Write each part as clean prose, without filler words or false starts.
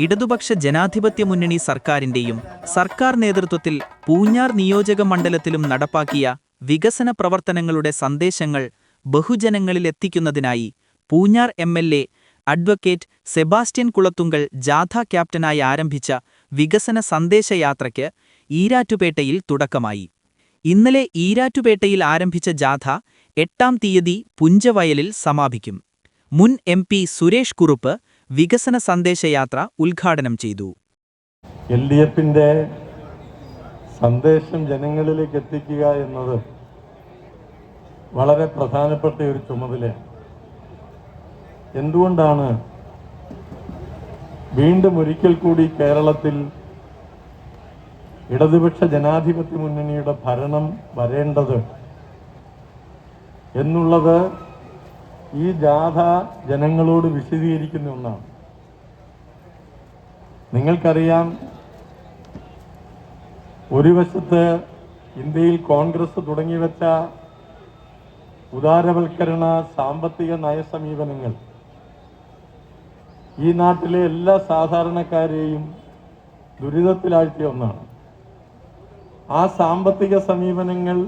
ഇടതുപക്ഷ ജനാധിപത്യ മുന്നണി സർക്കാരിന്റെയും സർക്കാർ നേതൃത്വത്തിൽ പൂഞ്ഞാർ നിയോജക മണ്ഡലത്തിലും നടപ്പാക്കിയ വികസന പ്രവർത്തനങ്ങളുടെ സന്ദേശങ്ങൾ ബഹുജനങ്ങളിലെത്തിക്കുന്നതിനായി പൂഞ്ഞാർ എം.എൽ.എ. അഡ്വക്കേറ്റ് സെബാസ്റ്റ്യൻ കുളത്തുങ്കൽ ജാഥ ക്യാപ്റ്റനായി ആരംഭിച്ച വികസന സന്ദേശയാത്രയ്ക്ക് ഈരാറ്റുപേട്ടയിൽ തുടക്കമായി. ഇന്നലെ ഈരാറ്റുപേട്ടയിൽ ആരംഭിച്ച ജാഥ 8-ാം തീയതി പുഞ്ചവയലിൽ സമാപിക്കും. മുൻ എം.പി. സുരേഷ് കുറുപ്പ് വികസന സന്ദേശയാത്ര ഉദ്ഘാടനം ചെയ്തു. എൽ.ഡി.എഫിന്റെ സന്ദേശം ജനങ്ങളിലേക്ക് എത്തിക്കുക എന്നത് വളരെ പ്രധാനപ്പെട്ട ഒരു ചുമതലയാണ്. എന്തുകൊണ്ടാണ് വീണ്ടും ഒരിക്കൽ കൂടി കേരളത്തിൽ ഇടതുപക്ഷ ജനാധിപത്യ മുന്നണിയുടെ ഭരണം വരേണ്ടത് എന്നുള്ളത് ഈ ജാഥ ജനങ്ങളോട് വിശദീകരിക്കുന്ന ഒന്നാണ്. നിങ്ങൾക്കറിയാം, ഒരു വശത്ത് ഇന്ത്യയിൽ കോൺഗ്രസ് തുടങ്ങിവെച്ച ഉദാരവൽക്കരണ സാമ്പത്തിക നയസമീപനങ്ങൾ ഈ നാട്ടിലെ എല്ലാ സാധാരണക്കാരെയും ദുരിതത്തിലാഴ്ത്തിയ ഒന്നാണ്. ആ സാമ്പത്തിക സമീപനങ്ങൾ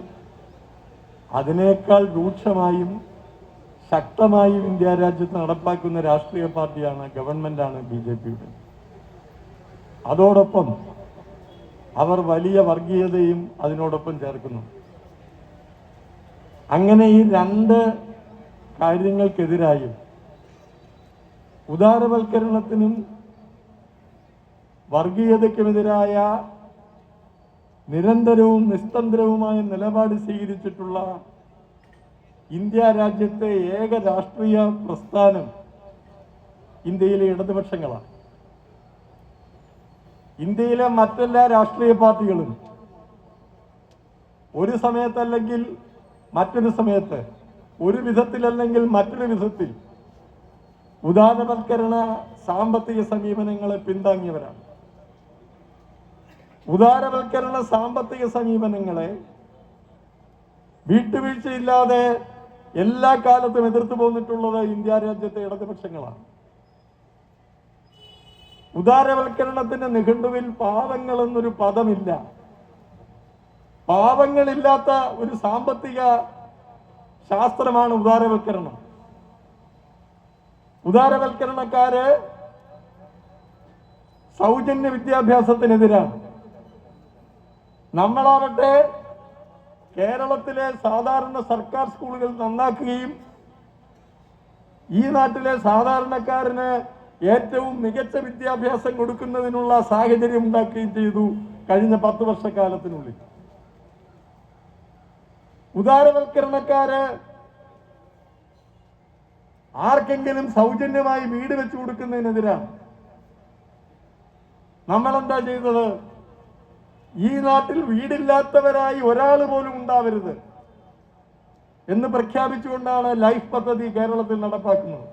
അതിനേക്കാൾ രൂക്ഷമായും ശക്തമായും ഇന്ത്യ രാജ്യത്ത് നടപ്പാക്കുന്ന രാഷ്ട്രീയ പാർട്ടിയാണ്, ഗവൺമെന്റാണ് ബി.ജെ.പിയുടെ. അതോടൊപ്പം അവർ വലിയ വർഗീയതയും അതിനോടൊപ്പം ചേർക്കുന്നു. അങ്ങനെ ഈ രണ്ട് കാര്യങ്ങൾക്കെതിരായും ഉദാരവൽക്കരണത്തിനും വർഗീയതയ്ക്കുമെതിരായ നിരന്തരവും നിസ്തന്ത്രവുമായ നിലപാട് സ്വീകരിച്ചിട്ടുള്ള ഇന്ത്യ രാജ്യത്തെ ഏക രാഷ്ട്രീയ പ്രസ്ഥാനം ഇന്ത്യയിലെ ഇടതുപക്ഷങ്ങളാണ്. ഇന്ത്യയിലെ മറ്റെല്ലാ രാഷ്ട്രീയ പാർട്ടികളും ഒരു സമയത്തല്ലെങ്കിൽ മറ്റൊരു സമയത്ത്, ഒരു വിധത്തിലല്ലെങ്കിൽ മറ്റൊരു വിധത്തിൽ ഉദാരവൽക്കരണ സാമ്പത്തിക സമീപനങ്ങളെ പിന്താങ്ങിയവരാണ്. ഉദാരവൽക്കരണ സാമ്പത്തിക സമീപനങ്ങളെ വിട്ടുവീഴ്ചയില്ലാതെ എല്ലാ കാലത്തും എതിർത്തു പോന്നിട്ടുള്ളത് ഇന്ത്യ രാജ്യത്തെ ഇടതുപക്ഷങ്ങളാണ്. ഉദാരവൽക്കരണത്തിന്റെ നിഘണ്ടുവിൽ പാവങ്ങൾ എന്നൊരു പദമില്ല. പാവങ്ങളില്ലാത്ത ഒരു സാമ്പത്തിക ശാസ്ത്രമാണ് ഉദാരവൽക്കരണം. ഉദാരവൽക്കരണക്കാര് സൗജന്യ വിദ്യാഭ്യാസത്തിനെതിരാണ്. നമ്മളാവട്ടെ കേരളത്തിലെ സാധാരണ സർക്കാർ സ്കൂളുകൾ നന്നാക്കുകയും ഈ നാട്ടിലെ സാധാരണക്കാരന് ഏറ്റവും മികച്ച വിദ്യാഭ്യാസം കൊടുക്കുന്നതിനുള്ള സാഹചര്യം ഉണ്ടാക്കുകയും ചെയ്തു കഴിഞ്ഞ 10 വർഷക്കാലത്തിനുള്ളിൽ. ഉദാരവൽക്കരണക്കാര് ആർക്കെങ്കിലും സൗജന്യമായി വീട് വെച്ചു കൊടുക്കുന്നതിനെതിരാണ്. നമ്മളെന്താ ചെയ്തത്? ഈ നാട്ടിൽ വീടില്ലാത്തവരായി ഒരാൾ പോലും ഉണ്ടാവരുത് എന്ന് പ്രഖ്യാപിച്ചുകൊണ്ടാണ് ലൈഫ് പദ്ധതി കേരളത്തിൽ നടപ്പാക്കുന്നത്.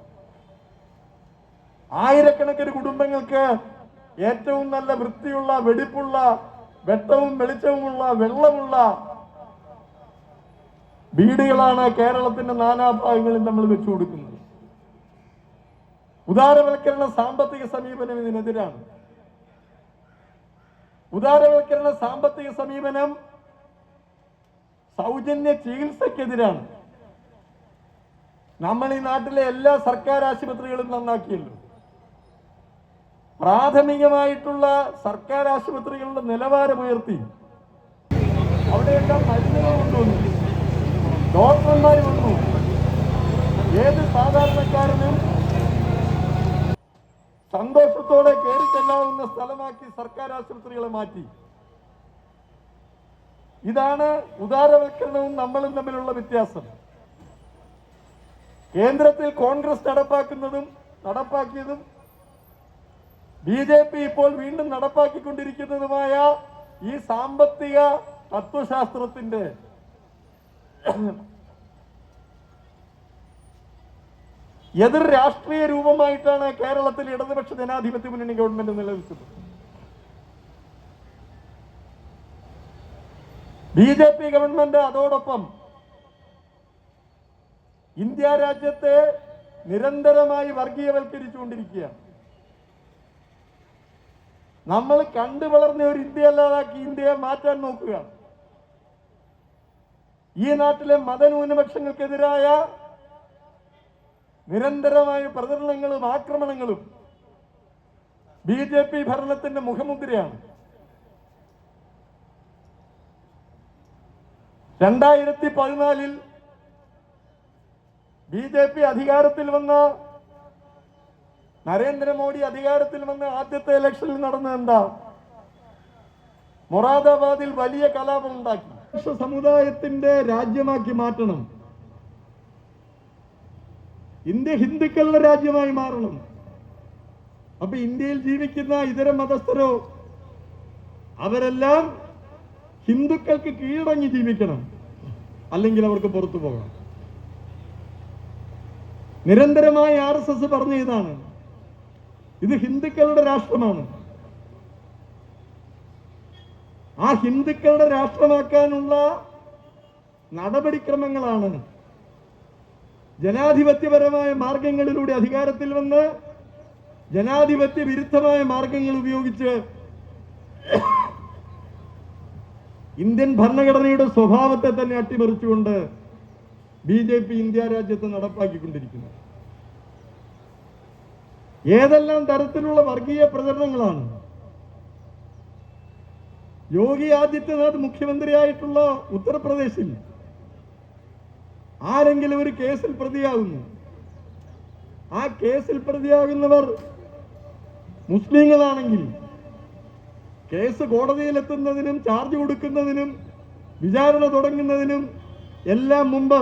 ആയിരക്കണക്കിന് കുടുംബങ്ങൾക്ക് ഏറ്റവും നല്ല വൃത്തിയുള്ള, വെടിപ്പുള്ള, വെട്ടവും വെളിച്ചവുമുള്ള, വെള്ളമുള്ള വീടുകളാണ് കേരളത്തിന്റെ നാനാഭാഗങ്ങളിൽ നമ്മൾ വെച്ചു കൊടുക്കുന്നത്. ഉദാരവൽക്കരണ സാമ്പത്തിക സമീപനം ഇതിനെതിരാണ്. ഉദാരവൽക്കരണ സാമ്പത്തിക സമീപനം സൗജന്യ ചികിത്സക്കെതിരാണ്. നമ്മൾ ഈ നാട്ടിലെ എല്ലാ സർക്കാർ ആശുപത്രികളും നന്നാക്കിയല്ലോ. പ്രാഥമികമായിട്ടുള്ള സർക്കാർ ആശുപത്രികളുടെ നിലവാരം ഉയർത്തി. അവിടെയെല്ലാം മരുന്നുകൾ കൊണ്ടുവന്നു, ഡോക്ടർമാർ വന്നു. ഏത് സാധാരണക്കാരനും സന്തോഷത്തോടെ കയറി ചെല്ലാവുന്ന സ്ഥലമാക്കി സർക്കാർ ആശുപത്രികളെ മാറ്റി. ഇതാണ് ഉദാരവൽക്കരണവും നമ്മളും തമ്മിലുള്ള വ്യത്യാസം. കേന്ദ്രത്തിൽ കോൺഗ്രസ് നടപ്പാക്കിയതും ബി.ജെ.പി. ഇപ്പോൾ വീണ്ടും നടപ്പാക്കിക്കൊണ്ടിരിക്കുന്നതുമായ ഈ സാമ്പത്തിക തത്വശാസ്ത്രത്തിന്റെ എതിർ രാഷ്ട്രീയ രൂപമായിട്ടാണ് കേരളത്തിൽ ഇടതുപക്ഷ ജനാധിപത്യ മുന്നണി ഗവൺമെന്റ് നിലനിൽക്കുന്നത്. ബി.ജെ.പി. ഗവൺമെന്റ് അതോടൊപ്പം ഇന്ത്യ രാജ്യത്തെ നിരന്തരമായി വർഗീയവൽക്കരിച്ചുകൊണ്ടിരിക്കുകയാണ്. നമ്മൾ കണ്ടു വളർന്ന ഒരു ഇന്ത്യ അല്ലാതാക്കി ഇന്ത്യയെ മാറ്റാൻ നോക്കുക. ഈ നാട്ടിലെ മതന്യൂനപക്ഷങ്ങൾക്കെതിരായ നിരന്തരമായ പ്രചരണങ്ങളും ആക്രമണങ്ങളും BJP ഭരണത്തിന്റെ മുഖമുദ്രയാണ്. 2014 BJP അധികാരത്തിൽ വന്ന നരേന്ദ്രമോദി അധികാരത്തിൽ വന്ന ആദ്യത്തെ ഇലക്ഷനിൽ നടന്നത് എന്താ? മൊറാദാബാദിൽ വലിയ കലാപം ഉണ്ടാക്കി. സമുദായത്തിന്റെ രാജ്യമാക്കി മാറ്റണം. ഇന്ത്യ ഹിന്ദുക്കളുടെ രാജ്യമായി മാറണം. അപ്പൊ ഇന്ത്യയിൽ ജീവിക്കുന്ന ഇതര മതസ്ഥരോ അവരെല്ലാം ഹിന്ദുക്കൾക്ക് കീഴടങ്ങി ജീവിക്കണം, അല്ലെങ്കിൽ അവർക്ക് പുറത്തു പോകണം. നിരന്തരമായി RSS പറഞ്ഞ ഇതാണ്, ഇത് ഹിന്ദുക്കളുടെ രാഷ്ട്രമാണ്. ആ ഹിന്ദുക്കളുടെ രാഷ്ട്രമാക്കാനുള്ള നടപടിക്രമങ്ങളാണ് ജനാധിപത്യപരമായ മാർഗങ്ങളിലൂടെ അധികാരത്തിൽ വന്ന് ജനാധിപത്യ വിരുദ്ധമായ മാർഗങ്ങൾ ഉപയോഗിച്ച് ഇന്ത്യൻ ഭരണഘടനയുടെ സ്വഭാവത്തെ തന്നെ അട്ടിമറിച്ചുകൊണ്ട് BJP ഇന്ത്യ രാജ്യത്ത് നടപ്പാക്കിക്കൊണ്ടിരിക്കുന്നു. ഏതെല്ലാം തരത്തിലുള്ള വർഗീയ പ്രചരണങ്ങളാണ്! യോഗി ആദിത്യനാഥ് മുഖ്യമന്ത്രിയായിട്ടുള്ള ഉത്തർപ്രദേശിൽ ആരെങ്കിലും ഒരു കേസിൽ പ്രതിയാകുന്നു, ആ കേസിൽ പ്രതിയാകുന്നവർ മുസ്ലിങ്ങളാണെങ്കിൽ കേസ് കോടതിയിലെത്തുന്നതിനും ചാർജ് കൊടുക്കുന്നതിനും വിചാരണ തുടങ്ങുന്നതിനും എല്ലാം മുമ്പ്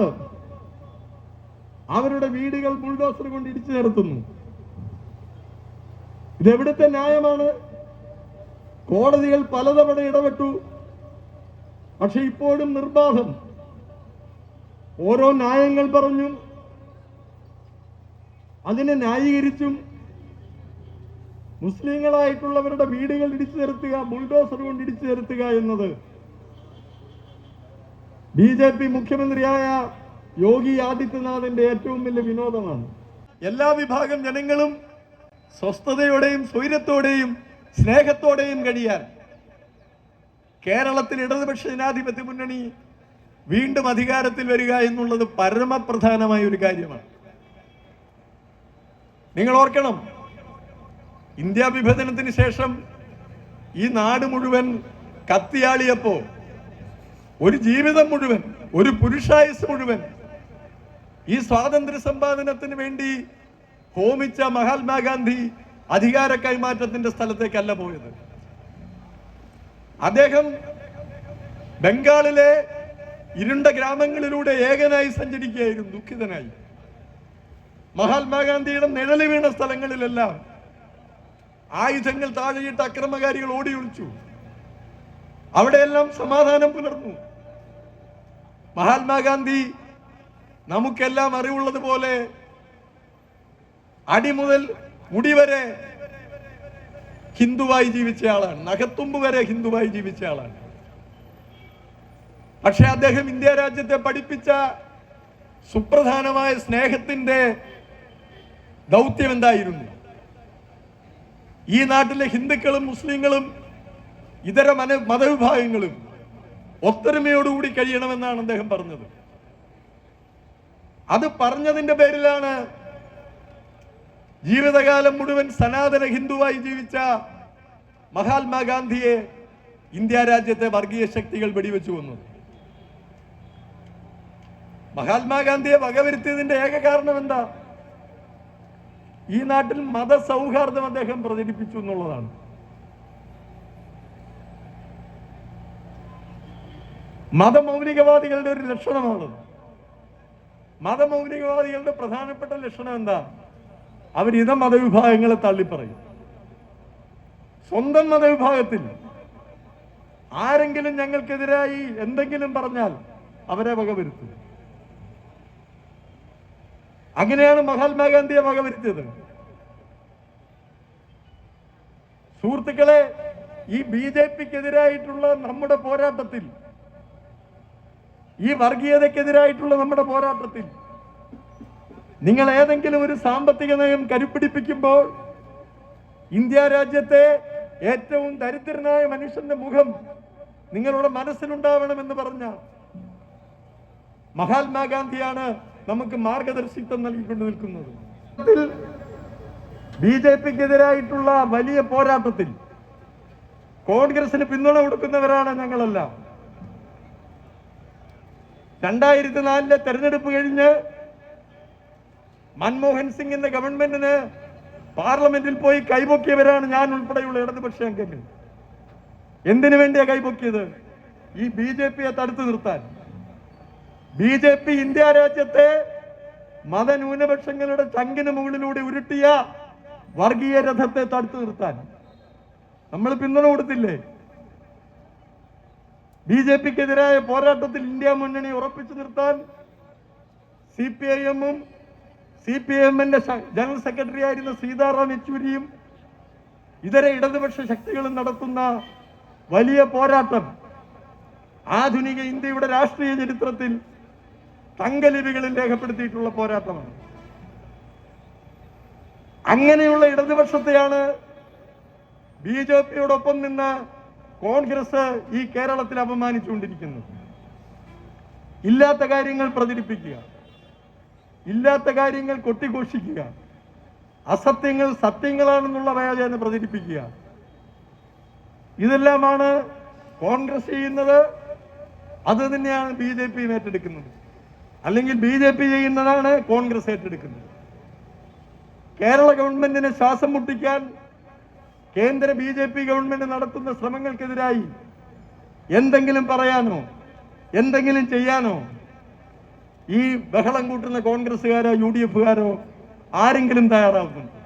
അവരുടെ വീടുകൾ ബുൾഡോസർ കൊണ്ട് ഇടിച്ചു നിരത്തുന്നു. ഇതെവിടുത്തെ ന്യായമാണ്? കോടതികൾ പലതവണ ഇടപെട്ടു, പക്ഷെ ഇപ്പോഴും നിർബാധം ഓരോ ന്യായങ്ങൾ പറഞ്ഞും അതിനെ ന്യായീകരിച്ചും മുസ്ലിങ്ങളായിട്ടുള്ളവരുടെ വീടുകൾ ഇടിച്ചു നിരത്തുക, ബുൾഡോസർ കൊണ്ട് ഇടിച്ചു നിരത്തുക എന്നത് BJP മുഖ്യമന്ത്രിയായ യോഗി ആദിത്യനാഥിന്റെ ഏറ്റവും വലിയ വിനോദമാണ്. എല്ലാ വിഭാഗം ജനങ്ങളും സ്വസ്ഥതയോടെയും സ്വൈര്യത്തോടെയും സ്നേഹത്തോടെയും കഴിയാൻ കേരളത്തിൽ ഇടതുപക്ഷ ജനാധിപത്യ മുന്നണി വീണ്ടും അധികാരത്തിൽ വരിക എന്നുള്ളത് പരമപ്രധാനമായ ഒരു കാര്യമാണ്. നിങ്ങൾ ഓർക്കണം, ഇന്ത്യ വിഭജനത്തിന് ശേഷം ഈ നാട് മുഴുവൻ കത്തിയാളിയപ്പോ ഒരു ജീവിതം മുഴുവൻ, ഒരു പുരുഷായുസ് മുഴുവൻ ഈ സ്വാതന്ത്ര്യ സമ്പാദനത്തിന് വേണ്ടി ഹോമിച്ച മഹാത്മാഗാന്ധി അധികാര കൈമാറ്റത്തിന്റെ സ്ഥലത്തേക്കല്ല പോയത്. അദ്ദേഹം ബംഗാളിലെ ഇരുണ്ട ഗ്രാമങ്ങളിലൂടെ ഏകനായി സഞ്ചരിക്കുകയായിരുന്നു, ദുഃഖിതനായി. മഹാത്മാഗാന്ധിയുടെ നിഴല് വീണ സ്ഥലങ്ങളിലെല്ലാം ആയുധങ്ങൾ താഴെയിട്ട് അക്രമകാരികൾ ഓടി ഒളിച്ചു. അവിടെയെല്ലാം സമാധാനം പുലർന്നു. മഹാത്മാഗാന്ധി നമുക്കെല്ലാം അറിവുള്ളതുപോലെ അടിമുതൽ മുടി വരെ ഹിന്ദുവായി ജീവിച്ച ആളാണ്, നഖത്തുമ്പ് വരെ ഹിന്ദുവായി ജീവിച്ച ആളാണ്. പക്ഷെ അദ്ദേഹം ഇന്ത്യ രാജ്യത്തെ പഠിപ്പിച്ച സുപ്രധാനമായ സ്നേഹത്തിന്റെ ദൗത്യം എന്തായിരുന്നു? ഈ നാട്ടിലെ ഹിന്ദുക്കളും മുസ്ലിങ്ങളും ഇതര മതവിഭാഗങ്ങളും ഒത്തൊരുമയോടുകൂടി കഴിയണമെന്നാണ് അദ്ദേഹം പറഞ്ഞത്. അത് പറഞ്ഞതിന്റെ പേരിലാണ് ജീവിതകാലം മുഴുവൻ സനാതന ഹിന്ദുവായി ജീവിച്ച മഹാത്മാഗാന്ധിയെ ഇന്ത്യ രാജ്യത്തെ വർഗീയ ശക്തികൾ വെടിവെച്ചു കൊന്നത്. മഹാത്മാഗാന്ധിയെ വകവരുത്തിയതിന്റെ ഏക കാരണം എന്താ? ഈ നാട്ടിൽ മതസൗഹാർദ്ദം അദ്ദേഹം പ്രചരിപ്പിച്ചു എന്നുള്ളതാണ്. മതമൗലികവാദികളുടെ ഒരു ലക്ഷണമാണ്. മതമൗലികവാദികളുടെ പ്രധാനപ്പെട്ട ലക്ഷണം എന്താ? അവർ ഇതര മതവിഭാഗങ്ങളെ തള്ളിപ്പറയും. സ്വന്തം മതവിഭാഗത്തിൽ ആരെങ്കിലും ഞങ്ങൾക്കെതിരായി എന്തെങ്കിലും പറഞ്ഞാൽ അവരെ വകവരുത്തും. അങ്ങനെയാണ് മഹാത്മാഗാന്ധിയെ വകവരുത്തിയത്. സുഹൃത്തുക്കളെ, ഈ BJPക്കെതിരായിട്ടുള്ള നമ്മുടെ പോരാട്ടത്തിൽ, ഈ വർഗീയതയ്ക്കെതിരായിട്ടുള്ള നമ്മുടെ പോരാട്ടത്തിൽ നിങ്ങൾ ഏതെങ്കിലും ഒരു സാമ്പത്തിക നയം കരുപ്പിടിപ്പിക്കുമ്പോൾ ഇന്ത്യ രാജ്യത്തെ ഏറ്റവും ദരിദ്രനായ മനുഷ്യന്റെ മുഖം നിങ്ങളുടെ മനസ്സിലുണ്ടാവണമെന്ന് പറഞ്ഞ മഹാത്മാഗാന്ധിയാണ് നമുക്ക് മാർഗദർശിത്വം നൽകിക്കൊണ്ട് നിൽക്കുന്നത്. ബി ജെ പിക്കെതിരായിട്ടുള്ള വലിയ പോരാട്ടത്തിൽ കോൺഗ്രസിന് പിന്തുണ കൊടുക്കുന്നവരാണ് ഞങ്ങളെല്ലാം. 2004 തെരഞ്ഞെടുപ്പ് കഴിഞ്ഞ് മൻമോഹൻ സിംഗിന്റെ ഗവൺമെന്റിന് പാർലമെന്റിൽ പോയി കൈപൊക്കിയവരാണ് ഞാൻ ഉൾപ്പെടെയുള്ള ഇടതുപക്ഷ അംഗങ്ങൾ. എന്തിനു വേണ്ടിയാ കൈപൊക്കിയത്? ഈ ബി ജെ പിയെ തടുത്തു നിർത്താൻ. ബി ജെ പി ഇന്ത്യ രാജ്യത്തെ മതന്യൂനപക്ഷങ്ങളുടെ ചങ്കിന് മുകളിലൂടെ ഉരുട്ടിയ വർഗീയ രഥത്തെ തടുത്തു നിർത്താൻ നമ്മൾ പിന്തുണ കൊടുത്തില്ലേ? ബി ജെ പിക്കെതിരായ പോരാട്ടത്തിൽ ഇന്ത്യ മുന്നണി ഉറപ്പിച്ചു നിർത്താൻ CPIM-ഉം CPIM-ന്റെ ജനറൽ സെക്രട്ടറി ആയിരുന്ന സീതാറാം യെച്ചൂരിയും ഇതര ഇടതുപക്ഷ ശക്തികളും നടത്തുന്ന വലിയ പോരാട്ടം ആധുനിക ഇന്ത്യയുടെ രാഷ്ട്രീയ ചരിത്രത്തിൽ തങ്കലിപികളിൽ രേഖപ്പെടുത്തിയിട്ടുള്ള പോരാട്ടമാണ്. അങ്ങനെയുള്ള ഇടതുപക്ഷത്തെയാണ് ബി ജെ പിയോടൊപ്പം നിന്ന് കോൺഗ്രസ് ഈ കേരളത്തിൽ അപമാനിച്ചുകൊണ്ടിരിക്കുന്നത്. ഇല്ലാത്ത കാര്യങ്ങൾ പ്രചരിപ്പിക്കുക, ഇല്ലാത്ത കാര്യങ്ങൾ കൊട്ടിഘോഷിക്കുക, അസത്യങ്ങൾ സത്യങ്ങളാണെന്നുള്ള വ്യാജേന പ്രചരിപ്പിക്കുക, ഇതെല്ലാമാണ് കോൺഗ്രസ് ചെയ്യുന്നത്. അത് തന്നെയാണ് ബി ജെ പി ഏറ്റെടുക്കുന്നത്. അല്ലെങ്കിൽ ബി ജെ പി ചെയ്യുന്നതാണ് കോൺഗ്രസ് ഏറ്റെടുക്കുന്നത്. കേരള ഗവൺമെന്റിനെ ശ്വാസം മുട്ടിക്കാൻ കേന്ദ്ര ബി ജെ പി ഗവൺമെന്റ് നടത്തുന്ന ശ്രമങ്ങൾക്കെതിരായി എന്തെങ്കിലും പറയാനോ എന്തെങ്കിലും ചെയ്യാനോ ഈ ബഹളം കൂട്ടുന്ന കോൺഗ്രസ്സുകാരോ UDF-കാരോ ആരെങ്കിലും തയ്യാറാവുന്നുണ്ട്?